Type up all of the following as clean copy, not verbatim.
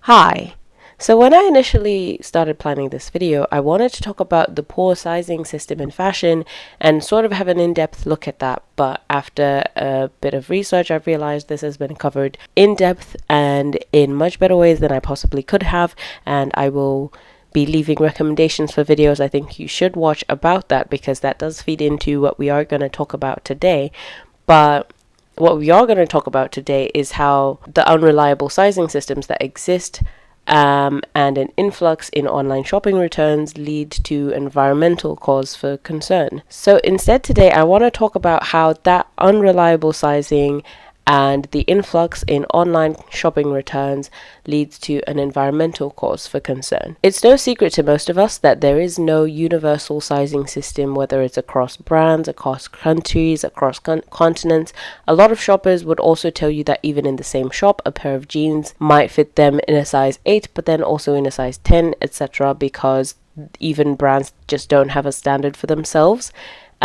Hi. So when I initially started planning this video, I wanted to talk about the poor sizing system in fashion and sort of have an in-depth look at that. But after a bit of research, I've realized this has been covered in depth and in much better ways than I possibly could have. And I will be leaving recommendations for videos I think you should watch about that, because that does feed into what we are going to talk about today. But what we are going to talk about today is how the unreliable sizing systems that exist and an influx in online shopping returns lead to environmental cause for concern. So instead today I want to talk about how that unreliable sizing and the influx in online shopping returns leads to an environmental cause for concern. It's no secret to most of us that there is no universal sizing system, whether it's across brands, across countries, across continents. A lot of shoppers would also tell you that even in the same shop, a pair of jeans might fit them in a size 8, but then also in a size 10, etc., because even brands just don't have a standard for themselves.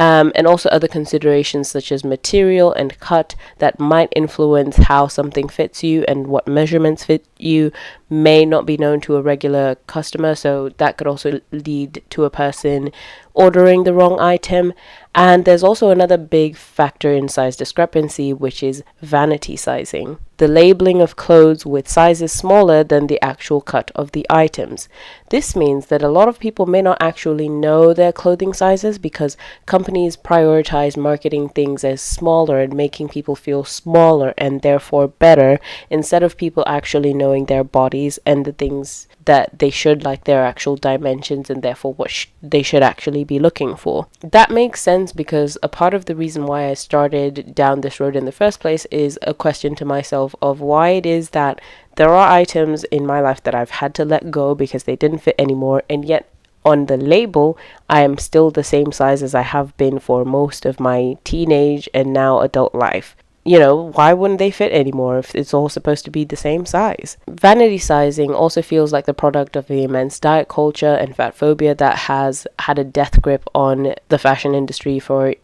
And also other considerations such as material and cut that might influence how something fits you, and what measurements fit you may not be known to a regular customer, so that could also lead to a person ordering the wrong item. And there's also another big factor in size discrepancy, which is vanity sizing, the labeling of clothes with sizes smaller than the actual cut of the items. This means that a lot of people may not actually know their clothing sizes, because companies prioritize marketing things as smaller and making people feel smaller and therefore better, instead of people actually knowing their bodies and the things that they should, like their actual dimensions, and therefore what they should actually be looking for. That makes sense, because a part of the reason why I started down this road in the first place is a question to myself of why it is that there are items in my life that I've had to let go because they didn't fit anymore, and yet on the label I am still the same size as I have been for most of my teenage and now adult life. Why wouldn't they fit anymore if it's all supposed to be the same size? Vanity sizing also feels like the product of the immense diet culture and fat phobia that has had a death grip on the fashion industry for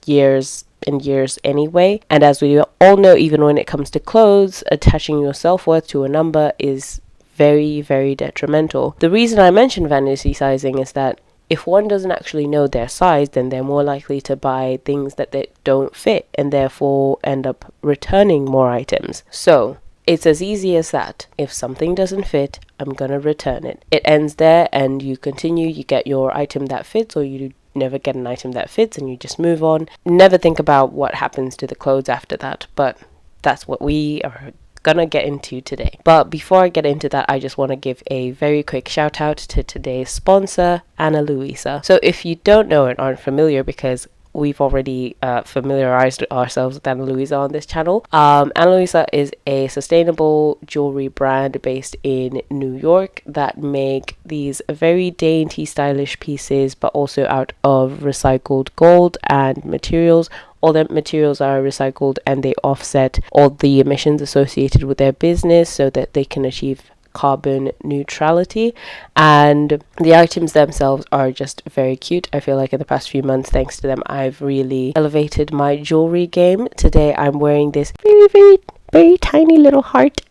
years and years anyway. And as we all know, even when it comes to clothes, attaching your self-worth to a number is very, very detrimental. The reason I mention vanity sizing is that if one doesn't actually know their size, then they're more likely to buy things that they don't fit and therefore end up returning more items. So it's as easy as that. If something doesn't fit, I'm gonna return it. It ends there, and you continue, you get your item that fits, or you never get an item that fits and you just move on. Never think about what happens to the clothes after that, but that's what we are gonna get into today. But before I get into that, I just want to give a very quick shout out to today's sponsor, Ana Luisa. So if you don't know and aren't familiar, because we've already familiarized ourselves with Ana Luisa on this channel. Ana Luisa is a sustainable jewelry brand based in New York that make these very dainty, stylish pieces, but also out of recycled gold and materials. All the materials are recycled, and they offset all the emissions associated with their business so that they can achieve carbon neutrality. And the items themselves are just very cute. I feel like in the past few months, thanks to them, I've really elevated my jewelry game. Today I'm wearing this very, very, very tiny little heart,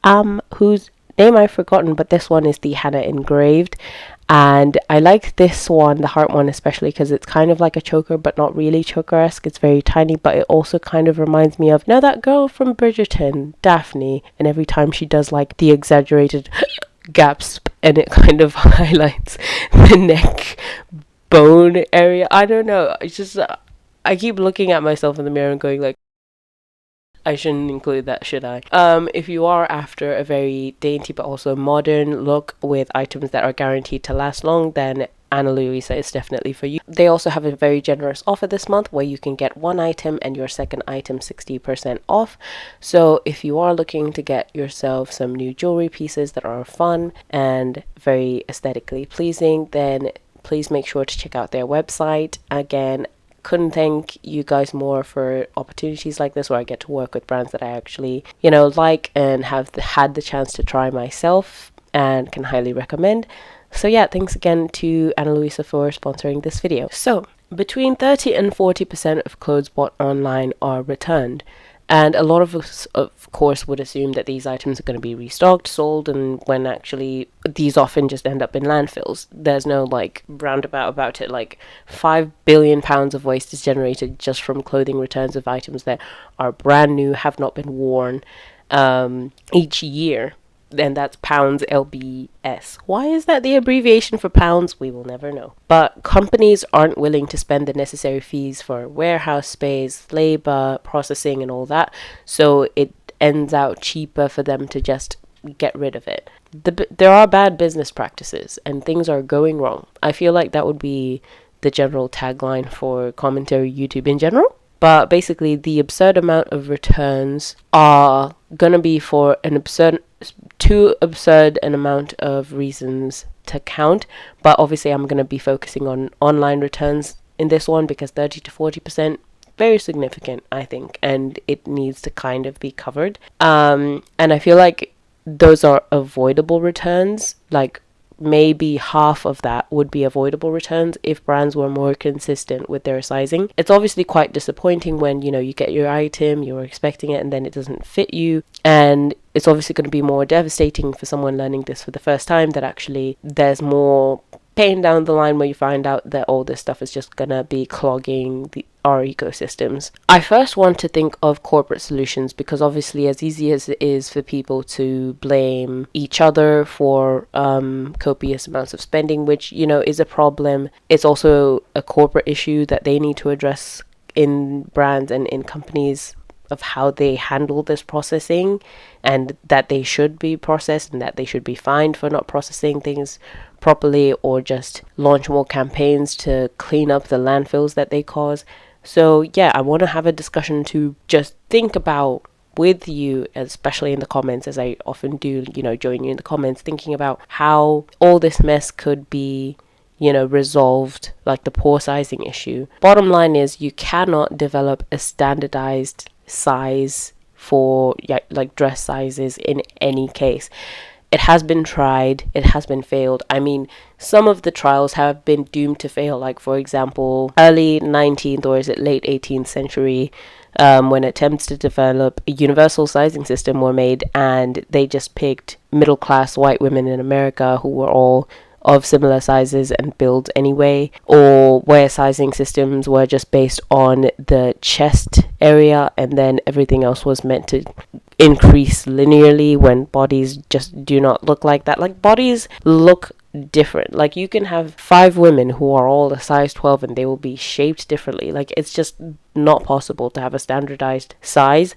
whose name I've forgotten, but this one is the Hannah engraved. And I like this one, the heart one, especially because it's kind of like a choker, but not really choker-esque. It's very tiny, but it also kind of reminds me of, that girl from Bridgerton, Daphne. And every time she does like the exaggerated gasp, and it kind of highlights the neck bone area. I don't know. It's just, I keep looking at myself in the mirror and going like, I shouldn't include that, should I? If you are after a very dainty but also modern look with items that are guaranteed to last long, then Ana Luisa is definitely for you. They also have a very generous offer this month where you can get one item and your second item 60% off. So if you are looking to get yourself some new jewelry pieces that are fun and very aesthetically pleasing, then please make sure to check out their website. Again, couldn't thank you guys more for opportunities like this where I get to work with brands that I actually, like and have had the chance to try myself and can highly recommend. So yeah, thanks again to Ana Luisa for sponsoring this video. So between 30 and 40% of clothes bought online are returned. And a lot of us, of course, would assume that these items are going to be restocked, sold, and when actually these often just end up in landfills. There's no like roundabout about it. Like 5 billion pounds of waste is generated just from clothing returns of items that are brand new, have not been worn, each year. And that's pounds, LBS. Why is that the abbreviation for pounds? We will never know. But companies aren't willing to spend the necessary fees for warehouse space, labor, processing, and all that. So it ends out cheaper for them to just get rid of it. There are bad business practices and things are going wrong. I feel like that would be the general tagline for commentary YouTube in general. But basically, the absurd amount of returns are gonna be for too absurd an amount of reasons to count. But obviously, I'm gonna be focusing on online returns in this one because 30 to 40%, very significant, I think, and it needs to kind of be covered. And I feel like those are avoidable returns. Like maybe half of that would be avoidable returns if brands were more consistent with their sizing. It's obviously quite disappointing when, you get your item, you're expecting it, and then it doesn't fit you. And it's obviously going to be more devastating for someone learning this for the first time that actually there's more pain down the line where you find out that all this stuff is just going to be clogging our ecosystems. I first want to think of corporate solutions because obviously as easy as it is for people to blame each other for copious amounts of spending, which, is a problem, it's also a corporate issue that they need to address in brands and in companies of how they handle this processing, and that they should be processed and that they should be fined for not processing things properly, or just launch more campaigns to clean up the landfills that they cause. So yeah, I want to have a discussion to just think about with you, especially in the comments, as I often do, join you in the comments, thinking about how all this mess could be resolved, like the poor sizing issue. Bottom line is you cannot develop a standardized size for like dress sizes in any case. It has been tried, it has been failed. I mean, some of the trials have been doomed to fail, like for example early 19th or is it late 18th century, when attempts to develop a universal sizing system were made, and they just picked middle class white women in America who were all of similar sizes and builds anyway, or where sizing systems were just based on the chest area and then everything else was meant to increase linearly when bodies just do not look like that. Like bodies look different. Like you can have 5 women who are all a size 12 and they will be shaped differently. Like it's just not possible to have a standardized size.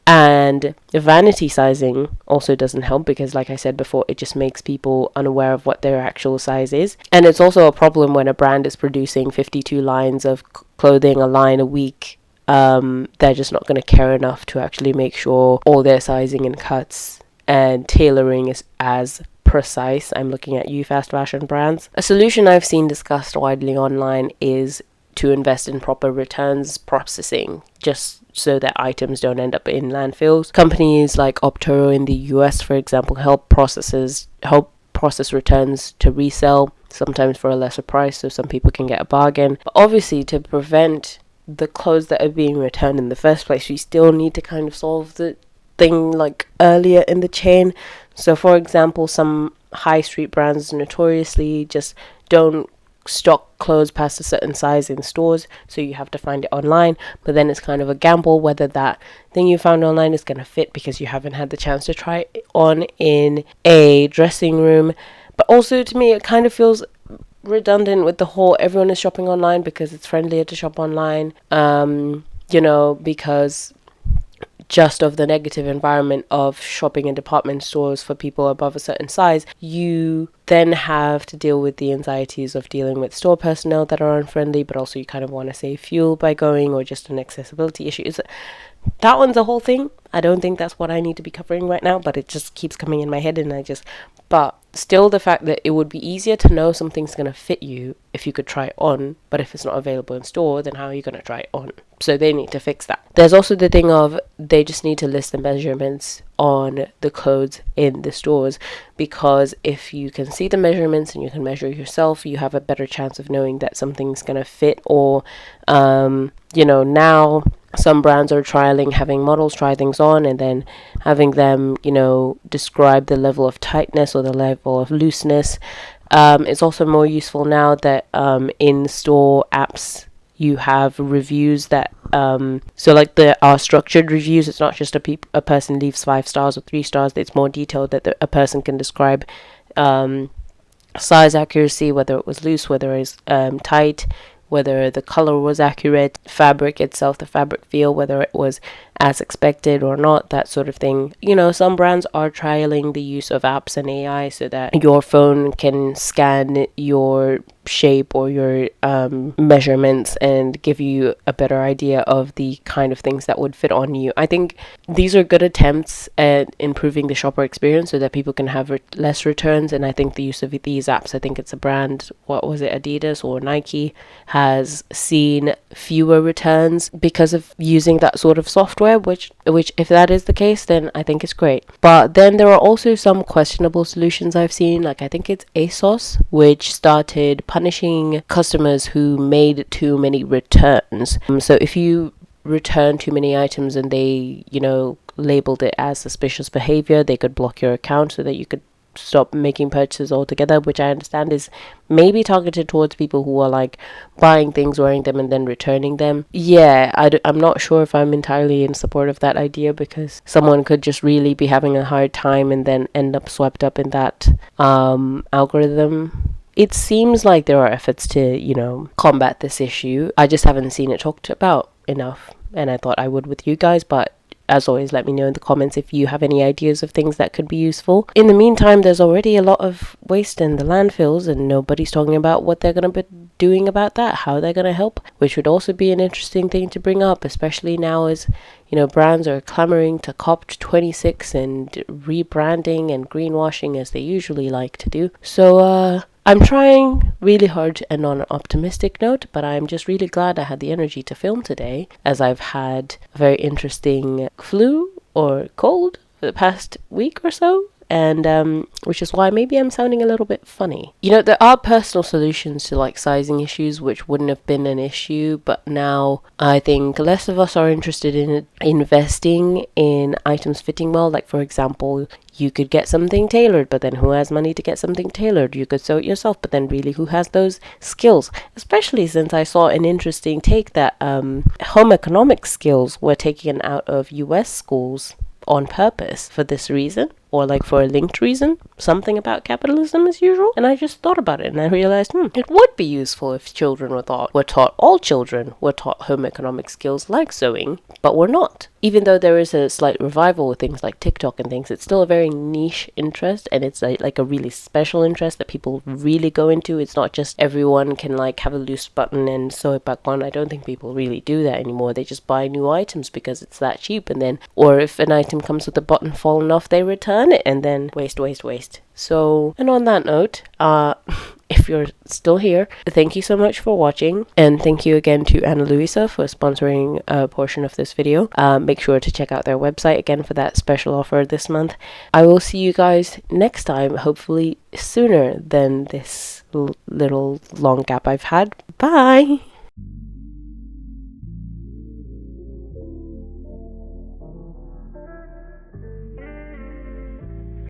And vanity sizing also doesn't help because, like I said before, it just makes people unaware of what their actual size is. And it's also a problem when a brand is producing 52 lines of clothing a line a week. They're just not going to care enough to actually make sure all their sizing and cuts and tailoring is as precise. I'm looking at you, fast fashion brands. A solution I've seen discussed widely online is to invest in proper returns processing, just so that items don't end up in landfills. Companies like Optoro in the US, for example, help process returns to resell, sometimes for a lesser price, so some people can get a bargain. But obviously, to prevent the clothes that are being returned in the first place, we still need to kind of solve the thing like earlier in the chain. So for example, some high street brands notoriously just don't stock clothes past a certain size in stores, so you have to find it online. But then it's kind of a gamble whether that thing you found online is going to fit because you haven't had the chance to try it on in a dressing room. But also to me it kind of feels redundant with the whole everyone is shopping online because it's friendlier to shop online, because just of the negative environment of shopping in department stores for people above a certain size. You then have to deal with the anxieties of dealing with store personnel that are unfriendly, but also you kind of want to save fuel by going, or just an accessibility issue. That one's a whole thing. I don't think that's what I need to be covering right now, but it just keeps coming in my head, but still, the fact that it would be easier to know something's going to fit you if you could try it on, but if it's not available in store, then how are you going to try it on? So they need to fix that. There's also the thing of they just need to list the measurements on the clothes in the stores, because if you can see the measurements and you can measure yourself, you have a better chance of knowing that something's going to fit. Or now some brands are trialing having models try things on and then having them, describe the level of tightness or the level of looseness. It's also more useful now that in-store apps, you have reviews that so like there are structured reviews. It's not just a person leaves 5 stars or 3 stars. It's more detailed that a person can describe size accuracy, whether it was loose, whether it's tight, whether the color was accurate, fabric itself, the fabric feel, whether it was as expected or not, that sort of thing. Some brands are trialing the use of apps and AI so that your phone can scan your shape or your measurements and give you a better idea of the kind of things that would fit on you. I think these are good attempts at improving the shopper experience so that people can have less returns. And I think the use of these apps, I think it's a brand, what was it, Adidas or Nike, has seen fewer returns because of using that sort of software, which if that is the case, then I think it's great. But then there are also some questionable solutions I've seen. Like I think it's ASOS, which started punishing customers who made too many returns. So if you return too many items and they, labeled it as suspicious behavior, they could block your account so that you could stop making purchases altogether, which I understand is maybe targeted towards people who are like buying things, wearing them, and then returning them. Yeah, I'm not sure if I'm entirely in support of that idea, because someone could just really be having a hard time and then end up swept up in that algorithm. It seems like there are efforts to, combat this issue. I just haven't seen it talked about enough, and I thought I would with you guys. But as always, let me know in the comments if you have any ideas of things that could be useful. In the meantime, there's already a lot of waste in the landfills, and nobody's talking about what they're going to be doing about that, how they're going to help, which would also be an interesting thing to bring up, especially now as brands are clamoring to COP26 and rebranding and greenwashing as they usually like to do. So I'm trying really hard to end on an optimistic note, but I'm just really glad I had the energy to film today, as I've had a very interesting flu or cold for the past week or so, and which is why maybe I'm sounding a little bit funny. There are personal solutions to like sizing issues which wouldn't have been an issue, but now I think less of us are interested in investing in items fitting well. Like for example, you could get something tailored, but then who has money to get something tailored? You could sew it yourself, but then really who has those skills? Especially since I saw an interesting take that home economics skills were taken out of US schools on purpose for this reason, or like for a linked reason, something about capitalism as usual. And I just thought about it and I realized it would be useful if children were taught all children were taught home economic skills like sewing, but we're not. Even though there is a slight revival with things like TikTok and things, it's still a very niche interest, and it's like a really special interest that people really go into. It's not just everyone can like have a loose button and sew it back on. I don't think people really do that anymore. They just buy new items because it's that cheap, and then, or if an item comes with a button fallen off, they return it and then waste. So, and on that note, if you're still here, thank you so much for watching, and thank you again to Ana Luisa for sponsoring a portion of this video. Make sure to check out their website again for that special offer this month. I will see you guys next time, hopefully sooner than this little long gap I've had. Bye!